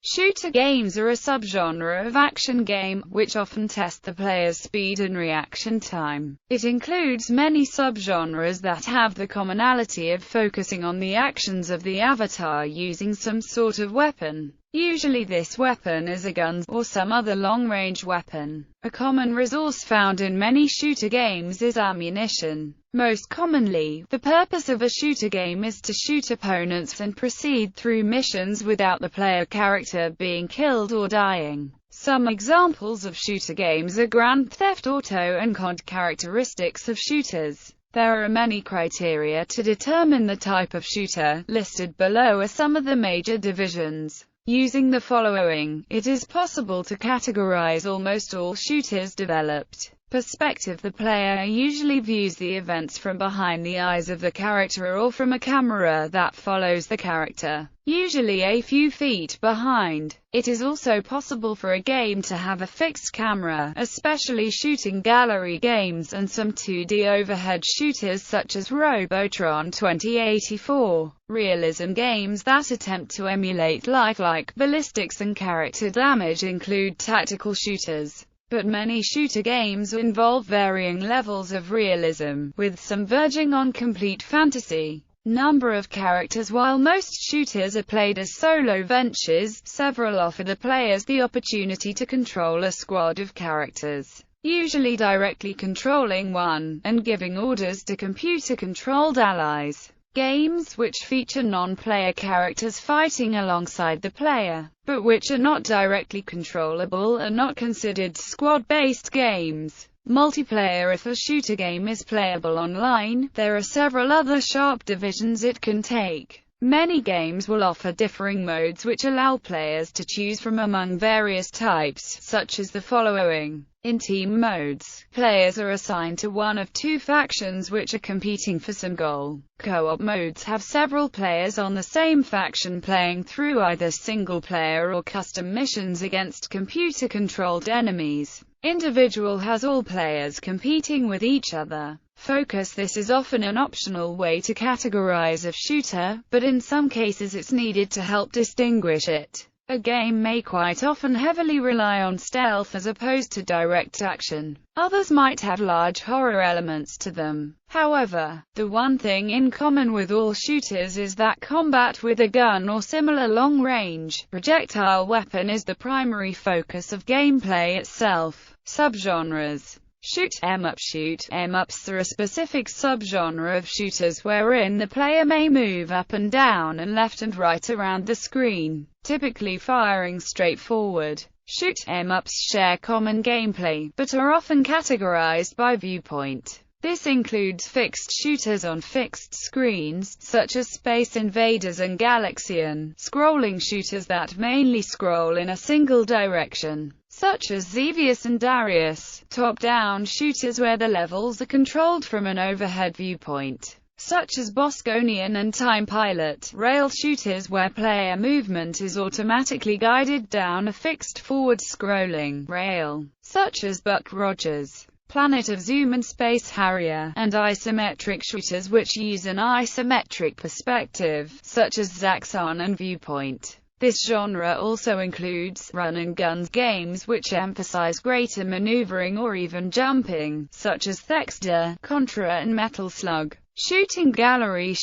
Shooter games are a subgenre of action game, which often test the player's speed and reaction time. It includes many subgenres that have the commonality of focusing on the actions of the avatar using some sort of weapon. Usually this weapon is a gun, or some other long-range weapon. A common resource found in many shooter games is ammunition. Most commonly, the purpose of a shooter game is to shoot opponents and proceed through missions without the player character being killed or dying. Some examples of shooter games are Grand Theft Auto and COD. Characteristics of shooters. There are many criteria to determine the type of shooter. Listed below are some of the major divisions. Using the following, it is possible to categorize almost all shooters. Developed perspective. The player usually views the events from behind the eyes of the character or from a camera that follows the character, usually a few feet behind. It is also possible for a game to have a fixed camera, especially shooting gallery games and some 2D overhead shooters such as Robotron 2084. Realism games that attempt to emulate lifelike ballistics and character damage include tactical shooters. But many shooter games involve varying levels of realism, with some verging on complete fantasy. Number of characters. While most shooters are played as solo ventures, several offer the players the opportunity to control a squad of characters, usually directly controlling one, and giving orders to computer-controlled allies. Games which feature non-player characters fighting alongside the player, but which are not directly controllable, are not considered squad-based games. Multiplayer. If a shooter game is playable online, there are several other sharp divisions it can take. Many games will offer differing modes which allow players to choose from among various types, such as the following. In team modes, players are assigned to one of two factions which are competing for some goal. Co-op modes have several players on the same faction playing through either single-player or custom missions against computer-controlled enemies. Individual has all players competing with each other. Focus. This is often an optional way to categorize a shooter, but in some cases it's needed to help distinguish it. A game may quite often heavily rely on stealth as opposed to direct action. Others might have large horror elements to them. However, the one thing in common with all shooters is that combat with a gun or similar long-range projectile weapon is the primary focus of gameplay itself. Subgenres. Shoot 'em up. Shoot 'em ups are a specific subgenre of shooters wherein the player may move up and down and left and right around the screen, typically firing straight forward. Shoot 'em ups share common gameplay, but are often categorized by viewpoint. This includes fixed shooters on fixed screens, such as Space Invaders and Galaxian, scrolling shooters that mainly scroll in a single direction, such as Xevious and Darius, top-down shooters where the levels are controlled from an overhead viewpoint, such as Bosconian and time.It, rail shooters where player movement is automatically guided down a fixed forward-scrolling rail, such as Buck Rogers, Planet of Zoom and Space Harrier, and isometric shooters which use an isometric perspective, such as Zaxxon and Viewpoint. This genre also includes run-and-gun games which emphasize greater maneuvering or even jumping, such as Thexder, Contra and Metal Slug. Shooting gallery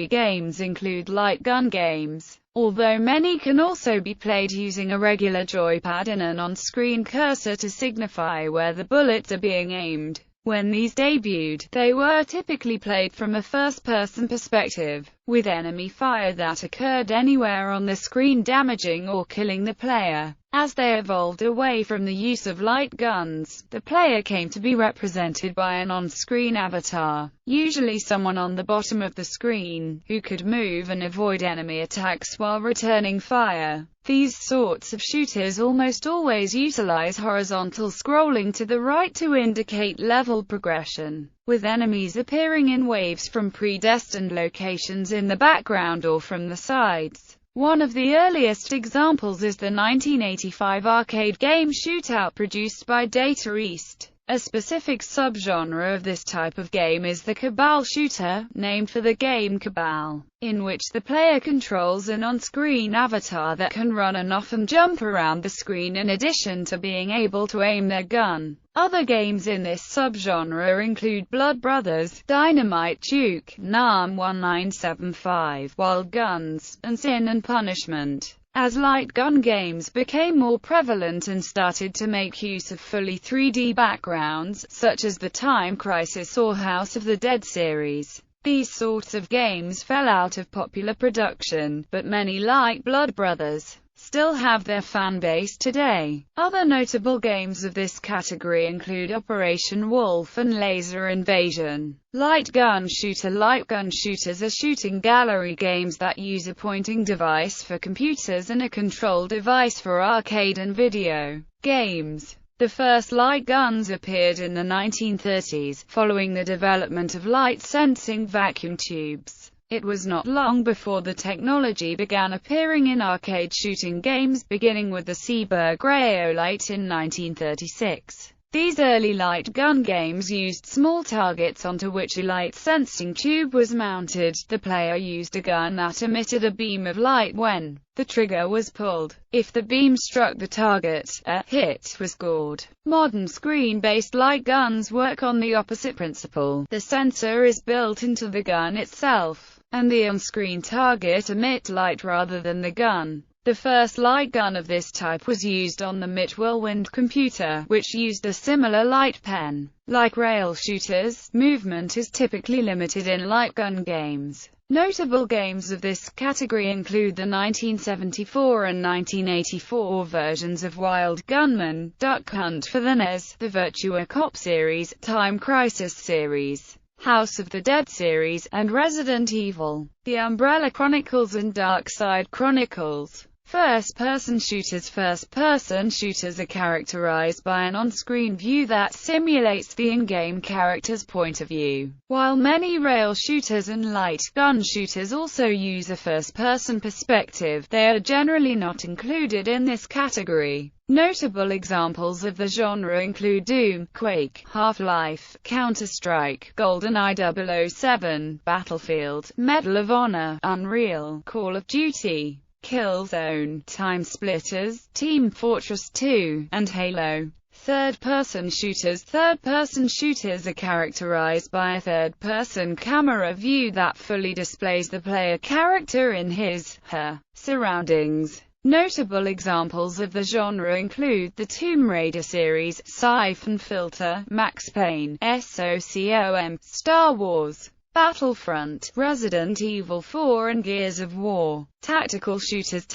games include light gun games, although many can also be played using a regular joypad and an on-screen cursor to signify where the bullets are being aimed. When these debuted, they were typically played from a first-person perspective, with enemy fire that occurred anywhere on the screen damaging or killing the player. As they evolved away from the use of light guns, the player came to be represented by an on-screen avatar, usually someone on the bottom of the screen, who could move and avoid enemy attacks while returning fire. These sorts of shooters almost always utilize horizontal scrolling to the right to indicate level progression, with enemies appearing in waves from predestined locations in the background or from the sides. One of the earliest examples is the 1985 arcade game Shootout produced by Data East. A specific subgenre of this type of game is the Cabal shooter, named for the game Cabal, in which the player controls an on-screen avatar that can run and often jump around the screen in addition to being able to aim their gun. Other games in this subgenre include Blood Brothers, Dynamite Duke, NAM 1975, Wild Guns, and Sin and Punishment. As light gun games became more prevalent and started to make use of fully 3D backgrounds, such as the Time Crisis or House of the Dead series, these sorts of games fell out of popular production, but many, like Blood Brothers, still have their fan base today. Other notable games of this category include Operation Wolf and Laser Invasion. Light gun shooters are shooting gallery games that use a pointing device for computers and a control device for arcade and video games. The first light guns appeared in the 1930s, following the development of light-sensing vacuum tubes. It was not long before the technology began appearing in arcade shooting games, beginning with the Seeburg Rhyolite in 1936. These early light gun games used small targets onto which a light-sensing tube was mounted. The player used a gun that emitted a beam of light when the trigger was pulled. If the beam struck the target, a hit was scored. Modern screen-based light guns work on the opposite principle. The sensor is built into the gun itself, and the on-screen target emits light rather than the gun. The first light gun of this type was used on the MIT Whirlwind computer, which used a similar light pen. Like rail shooters, movement is typically limited in light gun games. Notable games of this category include the 1974 and 1984 versions of Wild Gunman, Duck Hunt for the NES, the Virtua Cop series, Time Crisis series, House of the Dead series, and Resident Evil, The Umbrella Chronicles and Dark Side Chronicles. First-person shooters are characterized by an on-screen view that simulates the in-game character's point of view. While many rail shooters and light gun shooters also use a first-person perspective, they are generally not included in this category. Notable examples of the genre include Doom, Quake, Half-Life, Counter-Strike, GoldenEye 007, Battlefield, Medal of Honor, Unreal, Call of Duty, Killzone, Time Splitters, Team Fortress 2, and Halo. Third-person shooters are characterized by a third-person camera view that fully displays the player character in his/her surroundings. Notable examples of the genre include the Tomb Raider series, Siphon Filter, Max Payne, SOCOM, Star Wars, Battlefront, Resident Evil 4 and Gears of War. Tactical shooters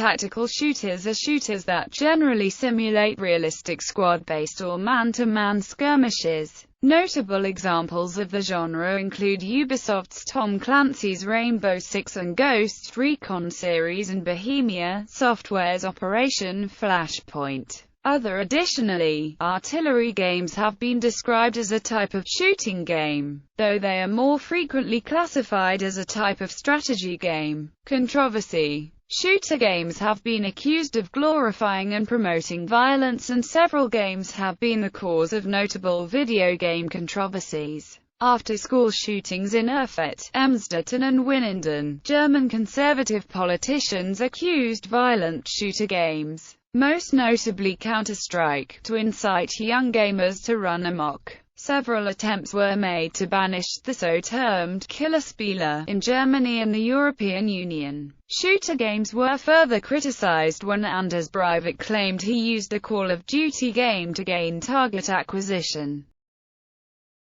are shooters that generally simulate realistic squad-based or man-to-man skirmishes. Notable examples of the genre include Ubisoft's Tom Clancy's Rainbow Six and Ghost Recon series and Bohemia Software's Operation Flashpoint. Additionally, artillery games have been described as a type of shooting game, though they are more frequently classified as a type of strategy game. Controversy. Shooter games have been accused of glorifying and promoting violence, and several games have been the cause of notable video game controversies. After-school shootings in Erfurt, Emsdetten and Winnenden, German conservative politicians accused violent shooter games, most notably Counter-Strike, to incite young gamers to run amok. Several attempts were made to banish the so-termed Killerspiele in Germany and the European Union. Shooter games were further criticized when Anders Breivik claimed he used a Call of Duty game to gain target acquisition.